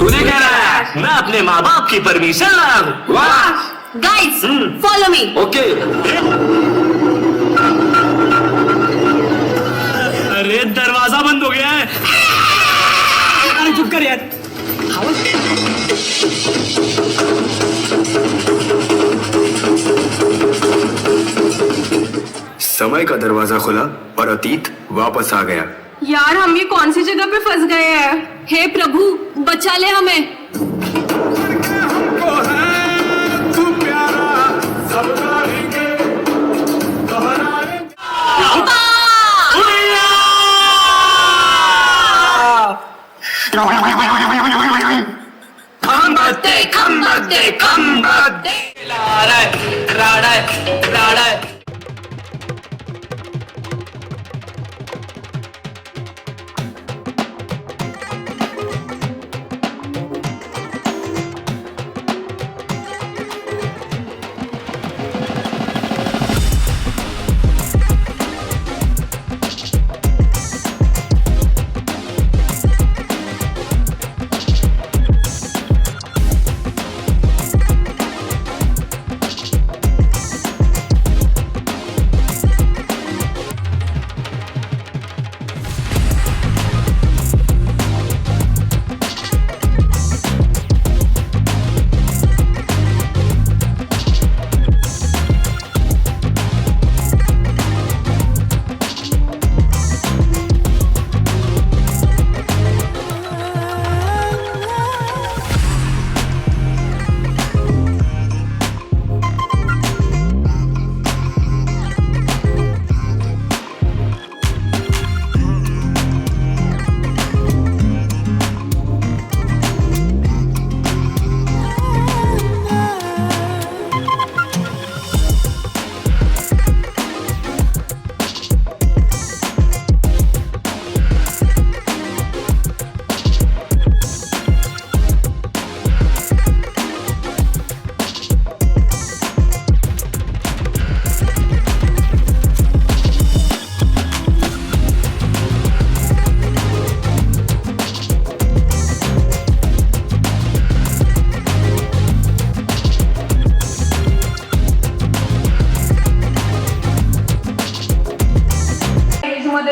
तूने कह रहा है मैं अपने माँ बाप की परमिशन लाया हूँ। वाह गाइस फॉलो मी। ओके। अरे दरवाजा बंद हो गया है। अरे चुप कर यार। समय का दरवाजा खुला और अतीत वापस आ गया। यार हम ये कौन सी जगह पे फंस गए हैं? हे प्रभु बचा ले हमें।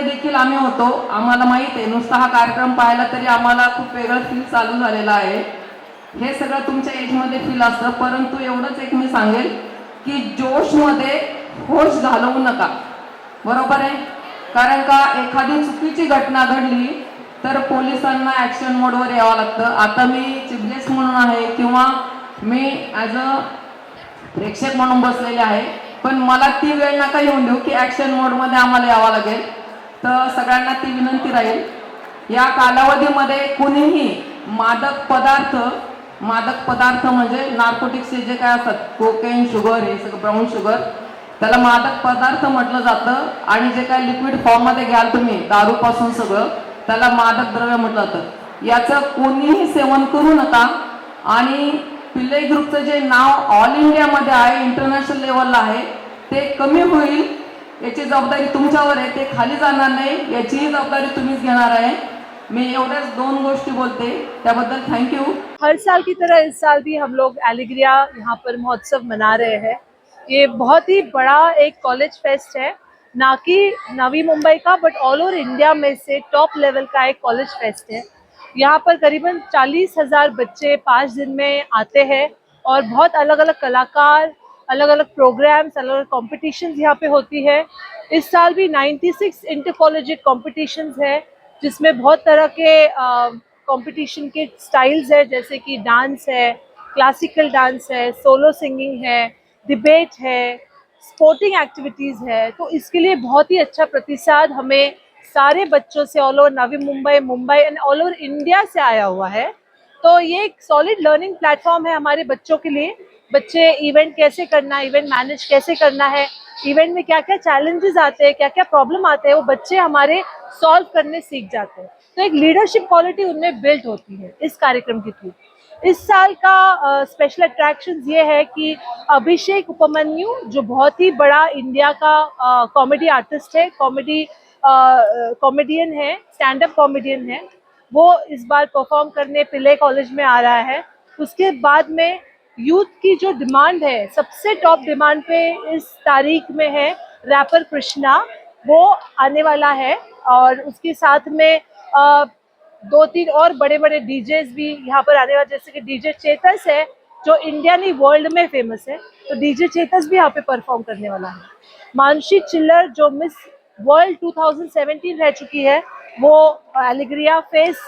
देखील आम्ही होतो, आम्हाला माहित आहे नुसता हा कार्यक्रम पाहायला तरी आम्हाला खूप वेगळं फील चालू झालेला आहे। हे सगळं तुमच्या एजमध्ये फील असतं, परंतु एवढंच एक मी सांगेल की जोशमध्ये होश घालवू नका, बरोबर आहे? कारण का एखादी चुकीची घटना घडली तर पोलिसांना ॲक्शन मोडवर यावं लागतं। आता मी चीफ गेस्ट म्हणून आहे किंवा मी ॲज अ प्रेक्षक म्हणून बसलेले आहे, पण मला ती वेळ नका येऊन देऊ की ॲक्शन मोडमध्ये आम्हाला यावं लागेल। तर सगळ्यांना ती विनंती राहील, या कालावधीमध्ये कुणीही मादक पदार्थ म्हणजे नार्कोटिक्सचे जे काय असतात, कोकेन, शुगर, हे सगळं ब्राऊन शुगर, त्याला मादक पदार्थ म्हटलं जातं। आणि जे काय लिक्विड फॉर्ममध्ये घ्याल तुम्ही दारूपासून सगळं, त्याला मादक द्रव्य म्हटलं जातं। याचं कोणीही सेवन करू नका। आणि पिल्लई ग्रुपचं जे नाव ऑल इंडियामध्ये आहे, इंटरनॅशनल लेवलला आहे, ते कमी होईल याची जबाबदारी तुमच्यावर आहे, ते खाली जाणार नाही याचीही जबाबदारी तुम्हीच घेणार आहे। मैं एवढ्याच दोन गोष्टी बोलते, त्याबद्दल थैंक यू। हर साल की तरह इस साल भी हम लोग एलिग्रिया यहाँ पर महोत्सव मना रहे हैं। ये बहुत ही बड़ा एक कॉलेज फेस्ट है, ना कि नवी मुंबई का बट ऑल ओवर इंडिया में से टॉप लेवल का एक कॉलेज फेस्ट है। यहाँ पर करीबन 40,000 बच्चे 5 दिन में आते हैं और बहुत अलग अलग कलाकार, अलग अलग प्रोग्राम्स, अलग अलग कॉम्पिटिशन्स यहाँ पे होती है। इस साल भी 96 इंटर कॉलेजिएट कॉम्पिटिशन्स है, जिसमें बहुत तरह के कंपटीशन के स्टाइल्स है, जैसे कि डांस है, क्लासिकल डांस है, सोलो सिंगिंग है, डिबेट है, स्पोर्टिंग एक्टिविटीज़ है। तो इसके लिए बहुत ही अच्छा प्रतिसाद हमें सारे बच्चों से all over Navi Mumbai and all over India से आया हुआ है। तो ये एक सॉलिड लर्निंग प्लेटफॉर्म है हमारे बच्चों के लिए। बच्चे इवेंट कैसे करना है, इवेंट मैनेज कैसे करना है, इवेंट में क्या क्या चैलेंजेस आते हैं, क्या क्या प्रॉब्लम आते हैं, वो बच्चे हमारे सॉल्व करने सीख जाते हैं। तो एक लीडरशिप क्वालिटी उनमें बिल्ड होती है इस कार्यक्रम के थ्रू। इस साल का स्पेशल अट्रैक्शन ये है कि अभिषेक उपमन्यु, जो बहुत ही बड़ा इंडिया का कॉमेडी आर्टिस्ट है, कॉमेडियन है, स्टैंड अप कॉमेडियन है, वो इस बार परफॉर्म करने पिल्ले कॉलेज में आ रहा है। उसके बाद में यूथ की जो डिमांड है, सबसे टॉप डिमांड पे इस तारीख में है रैपर कृष्णा, वो आने वाला है। और उसके साथ में 2-3 और बड़े बड़े डीजेस भी यहाँ पर आने वाले, जैसे कि डीजे चेतस है जो इंडिया नहीं वर्ल्ड में फेमस है, तो डीजे चेतस भी यहाँ पे परफॉर्म करने वाला है। मानसी चिल्लर जो मिस वर्ल्ड 2017 रह चुकी है, वो एलिग्रिया फेस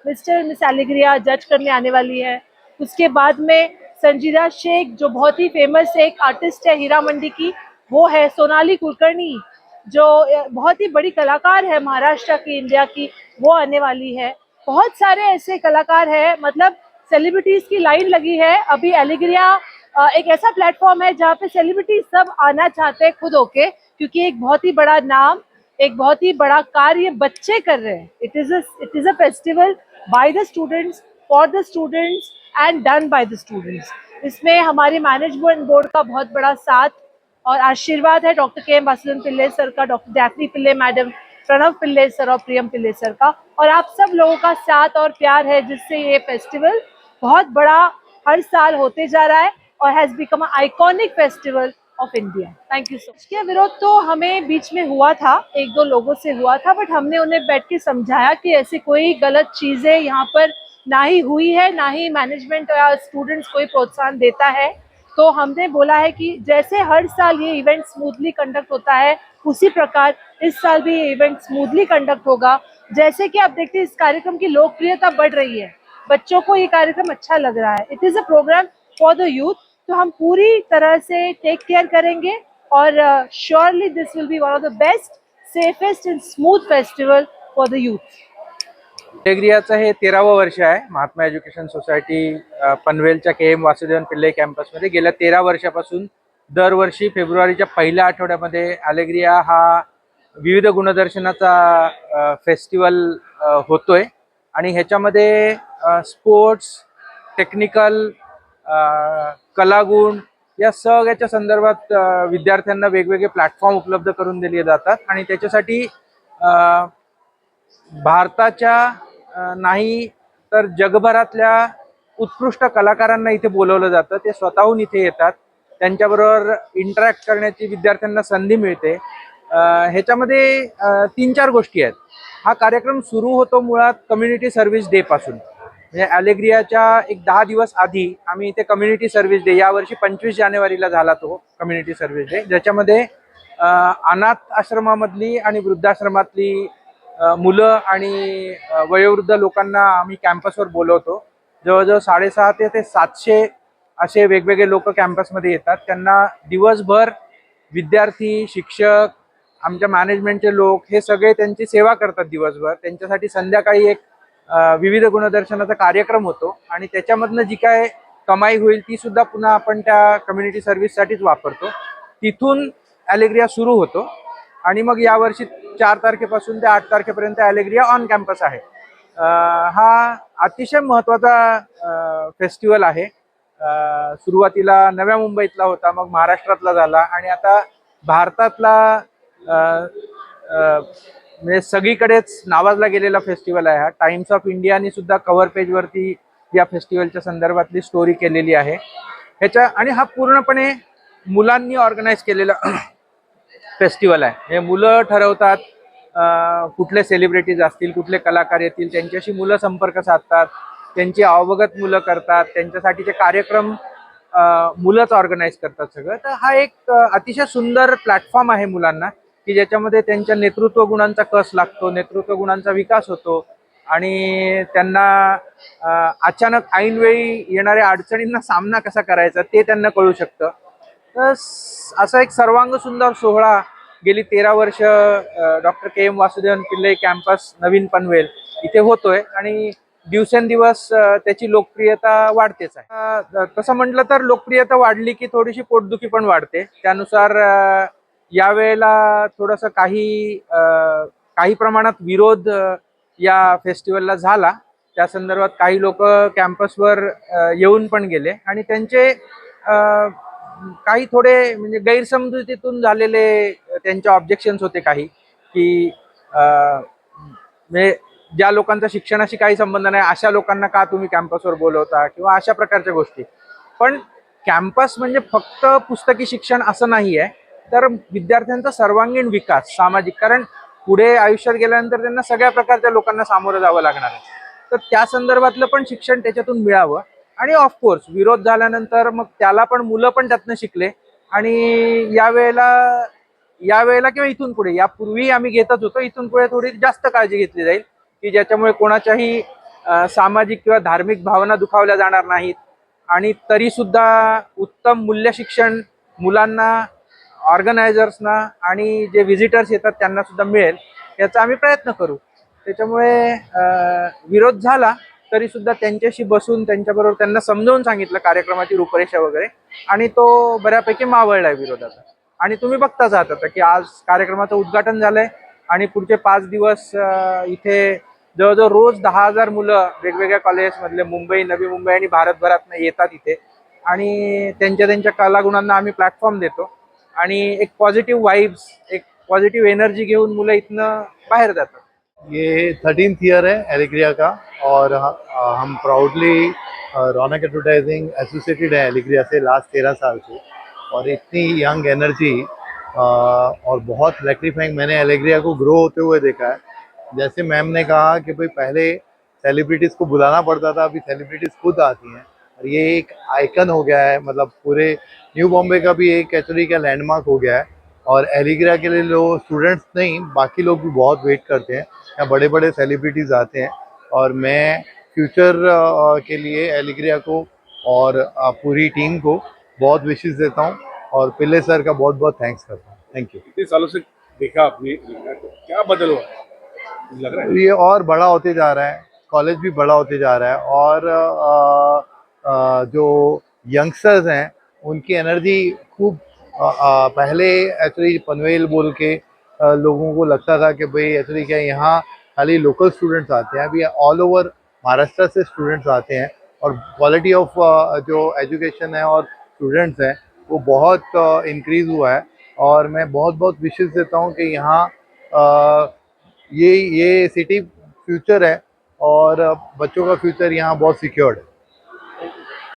मिस्टर मिस एलिग्रिया जज करने आने वाली है। उसके बाद में संजीदा शेख जो बहुत ही फेमस एक आर्टिस्ट है हीरा मंडी की, वो है। सोनाली कुलकर्णी जो बहुत ही बड़ी कलाकार है महाराष्ट्र की, इंडिया की, वो आने वाली है। बहुत सारे ऐसे कलाकार हैं, मतलब सेलिब्रिटीज की लाइन लगी है। अभी एलिग्रिया एक ऐसा प्लेटफॉर्म है जहाँ पे सेलिब्रिटीज सब आना चाहते हैं खुद होके, क्योंकि एक बहुत ही बड़ा नाम, एक बहुत ही बड़ा कार्य बच्चे कर रहे हैं। It is a festival by the students, for the students end done by the students. इसमें हमारे मैनेजमेंट बोर्ड का बहुत बड़ा साथ और आशीर्वाद है, डॉक्टर के एम वासुदेवन पिल्ले सर का, डॉक्टर डैफनी पिल्ले मैडम, प्रणव पिल्ले सर और प्रियम पिल्ले सर का, और आप सब लोगों का साथ और प्यार है, जिससे ये फेस्टिवल बहुत बड़ा हर साल होते जा रहा है और has become a iconic festival of India. Thank you so much. इसके विरोध तो हमें बीच में हुआ था, 1-2 लोगों से हुआ था, बट हमने उन्हें बैठ के समझाया कि ऐसी कोई गलत चीजें यहाँ पर ना ही हुई है, ना ही मैनेजमेंट या स्टूडेंट्स कोई प्रोत्साहन देता है। तो हमने बोला है कि जैसे हर साल ये इवेंट स्मूथली कंडक्ट होता है, उसी प्रकार इस साल भी ये इवेंट स्मूथली कंडक्ट होगा। जैसे कि आप देखते हैं इस कार्यक्रम की लोकप्रियता बढ़ रही है, बच्चों को ये कार्यक्रम अच्छा लग रहा है। It is a programme for the youth, तो हम पूरी तरह से टेक केयर करेंगे और surely this will be one of the best, safest and smooth festival for the youth. एलिग्रियाचं हे 13वं वर्ष आहे। महात्मा एज्युकेशन सोसायटी पनवेलच्या के एम वासुदेवन पिल्ले कॅम्पसमध्ये गेल्या 13 वर्षापासून दरवर्षी फेब्रुवारीच्या पहिल्या आठवड्यामध्ये एलिग्रिया हा विविध गुणदर्शनाचा फेस्टिवल होतोय आणि ह्याच्यामध्ये स्पोर्ट्स, टेक्निकल, कलागुण या सगळ्याच्या संदर्भात विद्यार्थ्यांना वेगवेगळे प्लॅटफॉर्म उपलब्ध करून दिले जातात आणि त्याच्यासाठी भारताच्या नाही तर जगभरातल्या उत्कृष्ट कलाकारांना इथे बोलवलं जातं। ते स्वतःहून इथे येतात, त्यांच्याबरोबर इंटरॅक्ट करण्याची विद्यार्थ्यांना संधी मिळते। ह्याच्यामध्ये 3-4 गोष्टी आहेत। हा कार्यक्रम सुरू होतो मुळात कम्युनिटी सर्व्हिस डे पासून, म्हणजे एलिग्रियाच्या एक 10 दिवस आधी आम्ही इथे कम्युनिटी सर्व्हिस डे, यावर्षी 25 जानेवारीला झाला तो कम्युनिटी सर्व्हिस डे, ज्याच्यामध्ये अनाथ आश्रमामधली आणि वृद्धाश्रमातली मुलं आणि वयोवृद्ध लोकांना आम्ही कॅम्पसवर बोलवतो। जवळजवळ 650 ते 700 असे वेगवेगळे लोक कॅम्पसमध्ये येतात। त्यांना दिवसभर विद्यार्थी, शिक्षक, आमच्या मॅनेजमेंटचे लोक हे सगळे त्यांची सेवा करतात दिवसभर। त्यांच्यासाठी संध्याकाळी एक विविध गुणदर्शनाचा कार्यक्रम होतो आणि त्याच्यामधनं जी काय कमाई होईल ती सुद्धा पुन्हा आपण त्या कम्युनिटी सर्व्हिससाठीच वापरतो। तिथून एलिग्रिया सुरू होतो आणि मग यावर्षी 4 तारखेपासून ते 8 तारखेपर्यंत एलिग्रिया ऑन कॅम्पस आहे। हा अतिशय महत्त्वाचा फेस्टिवल आहे। सुरुवातीला नव्या मुंबईतला होता, मग महाराष्ट्रातला झाला आणि आता भारतातला म्हणजे सगळीकडेच नावाजला गेलेला फेस्टिवल आहे हा। टाइम्स ऑफ इंडियाने सुद्धा कव्हर पेजवरती या फेस्टिवलच्या संदर्भातली स्टोरी केलेली आहे ह्याच्या, आणि हा पूर्णपणे मुलांनी ऑर्गनाईज केलेला फेस्टिवल आहे। हे मुलं ठरवतात कुठले सेलिब्रिटीज असतील, कुठले कलाकार येतील, त्यांच्याशी मुलं संपर्क साधतात, त्यांची अवगत मुलं करतात, त्यांच्यासाठीचे कार्यक्रम मुलंच ऑर्गनाईज करतात सगळं। तर हा एक अतिशय सुंदर प्लॅटफॉर्म आहे मुलांना, की ज्याच्यामध्ये त्यांच्या नेतृत्व गुणांचा कस लागतो, नेतृत्व गुणांचा विकास होतो आणि त्यांना अचानक ऐनवेळी येणाऱ्या अडचणींना सामना कसा करायचा ते त्यांना कळू शकतं। तर असा एक सर्वांग सुंदर सोहळा गेली 13 वर्ष डॉक्टर के एम वासुदेवन पिल्ले कॅम्पस नवीन पनवेल इथे होतोय आणि दिवसेंदिवस त्याची लोकप्रियता वाढतेच आहे। तसं म्हटलं तर लोकप्रियता वाढली की थोडीशी पोटदुखी पण वाढते। त्यानुसार यावेळेला थोडंसं काही प्रमाणात विरोध या फेस्टिवलला झाला। त्या संदर्भात काही लोक कॅम्पसवर येऊन पण गेले आणि त्यांचे काही थोडे म्हणजे गैरसमजुतीतून झालेले त्यांचे ऑब्जेक्शन्स होते काही, की म्हणजे ज्या लोकांचा शिक्षणाशी काही संबंध नाही अशा लोकांना का तुम्ही कॅम्पसवर बोलवता किंवा अशा प्रकारच्या गोष्टी. पण कॅम्पस म्हणजे फक्त पुस्तकी शिक्षण असं नाही आहे, तर विद्यार्थ्यांचा सर्वांगीण विकास, सामाजिक, कारण पुढे आयुष्यात गेल्यानंतर त्यांना सगळ्या प्रकारच्या लोकांना सामोरं जावं लागणार आहे, तर त्या संदर्भातलं पण शिक्षण त्याच्यातून मिळावं. आणि ऑफकोर्स विरोध झाल्यानंतर मग त्याला पण मुलं पण त्यातनं शिकले. आणि यावेळेला किंवा इथून पुढे, यापूर्वी आम्ही घेतच होतो, इथून पुढे थोडी जास्त काळजी घेतली जाईल की ज्याच्यामुळे कोणाच्याही सामाजिक किंवा धार्मिक भावना दुखावल्या जाणार नाहीत आणि तरी सुद्धा उत्तम मूल्य शिक्षण मुलांना, ऑर्गनायझर्सना आणि जे व्हिजिटर्स येतात त्यांना सुद्धा मिळेल याचा आम्ही प्रयत्न करू. त्याच्यामुळे विरोध झाला तरी सुद्धा त्यांच्याशी बसून त्यांच्याबरोबर त्यांना समजावून सांगितलं कार्यक्रमाची रूपरेषा वगैरे, आणि तो बऱ्यापैकी मावळलाय विरोधाचा. आणि तुम्ही बघताच आहात आता की आज कार्यक्रमाचं उद्घाटन झालंय आणि पुढचे 5 दिवस इथे जवळजवळ रोज 10,000 मुलं वेगवेगळ्या कॉलेजेसमधले, मुंबई, नवी मुंबई आणि भारतभरातनं येतात इथे, आणि त्यांच्या कलागुणांना आम्ही प्लॅटफॉर्म देतो आणि एक पॉझिटिव्ह वाइब्स, एक पॉझिटिव्ह एनर्जी घेऊन मुलं इथनं बाहेर जातात. ये 13th ईयर है एलिग्रिया का और हम प्राउडली रौनक एडवर्टाइजिंग एसोसिएटेड है एलिग्रिया से लास्ट 13 साल से, और इतनी यंग एनर्जी और बहुत इलेक्ट्रीफाइंग मैंने एलिग्रिया को ग्रो होते हुए देखा है. जैसे मैम ने कहा कि भाई पहले सेलिब्रिटीज़ को बुलाना पड़ता था, अभी सेलिब्रिटीज़ खुद आती हैं और ये एक आइकन हो गया है, मतलब पूरे न्यू बॉम्बे का भी एक एक्चुअली का लैंडमार्क हो गया है. और एलिग्रिया के लिए लोग, स्टूडेंट्स नहीं, बाकी लोग भी बहुत वेट करते हैं. यहाँ बड़े बड़े सेलिब्रिटीज़ आते हैं और मैं फ्यूचर के लिए एलिग्रिया को और पूरी टीम को बहुत विशेष देता हूँ और पिल्ले सर का बहुत बहुत थैंक्स करता हूँ. Thank you. इतने सालों से देखा आपने, क्या बदल हुआ है लग रहा है? ये और बड़ा होते जा रहा है, कॉलेज भी बड़ा होते जा रहा है और जो यंगस्टर्स हैं उनकी एनर्जी खूब पहले एक्चुअली पनवेल बोल के लोगों को लगता था कि भाई एक्चुअली क्या यहाँ खाली लोकल स्टूडेंट्स आते हैं. अभी ऑल ओवर महाराष्ट्र से स्टूडेंट्स आते हैं और क्वालिटी ऑफ जो एजुकेशन है और स्टूडेंट्स हैं वो बहुत इंक्रीज़ हुआ है. और मैं बहुत बहुत विशेष देता हूँ कि यहाँ ये सिटी फ्यूचर है और बच्चों का फ्यूचर यहाँ बहुत सिक्योर्ड है.